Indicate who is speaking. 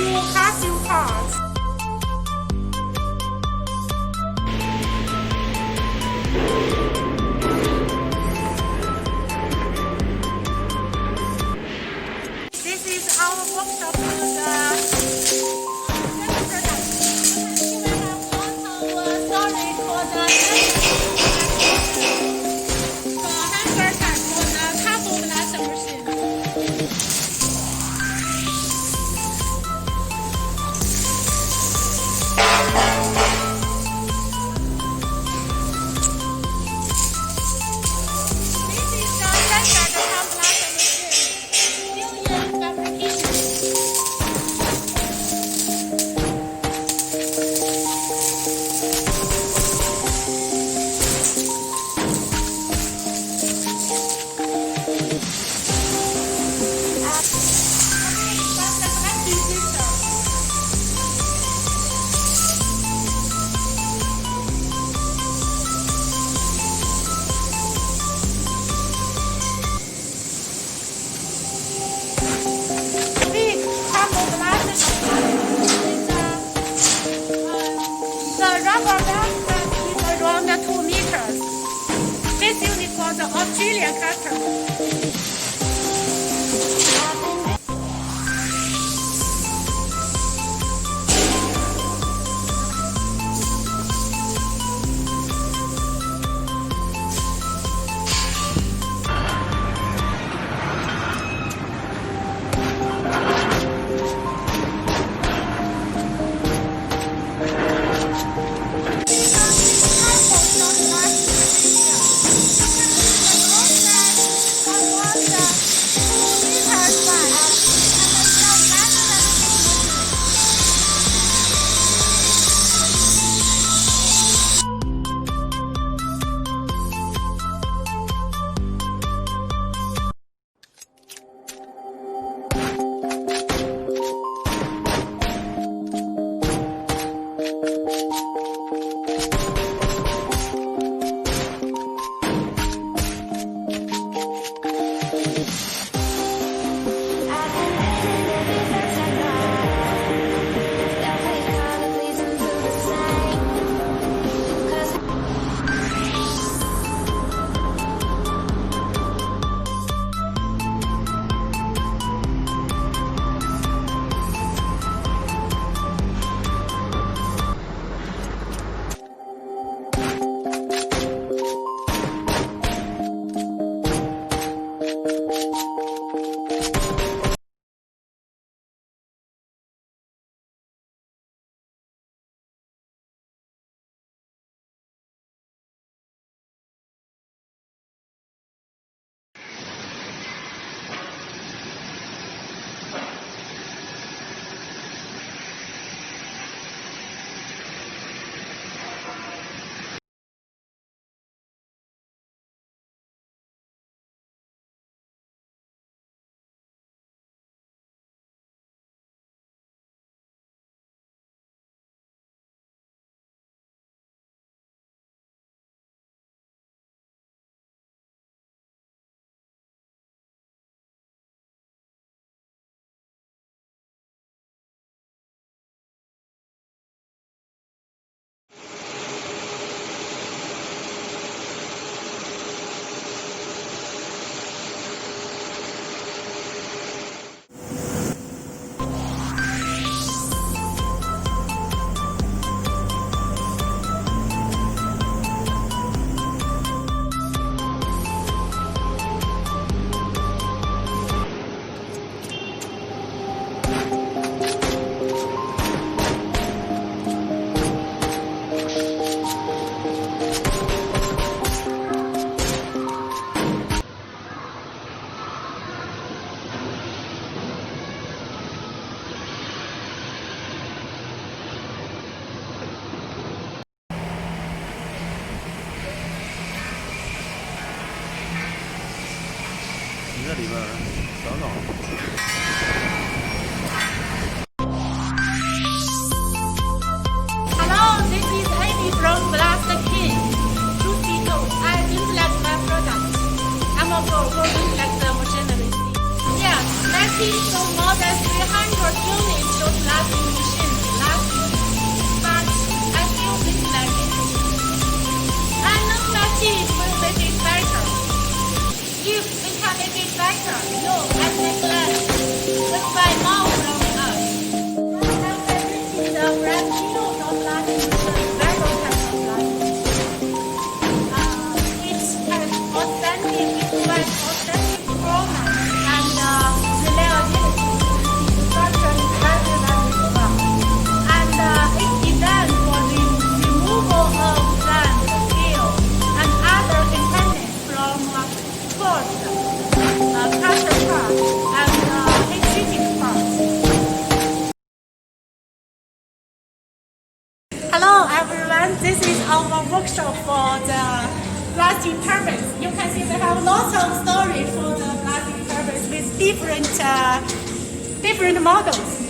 Speaker 1: do custom parts. This is our workshop for the second product. Here we have our storage for the hanger type for the Tumble blaster machine. This is the standard Tumble blaster machine. New year fabrication. That's the collecting system. Big Tumble blaster is the rubber band is around 2 meters. This unit for the Australian customer. Hello, this is Amy from BlastKing. Truth be told, I didn't like my product. I'm a pro who didn't like the machinery. Yeah, BlastKing sold more than 300 units of better. Look at the glass. Will buy more from us. This is a brand new non-blasting metal type of blasting. It has outstanding, it provides outstanding performance and reliability. Structure is better than before. And it designed for the removal of sand, steel, and other contaminants from forged, custom parts, and heat-treated parts. Hello everyone, this is our workshop for the blasting turbines. You can see we have lots of stories for the blasting turbines with different models.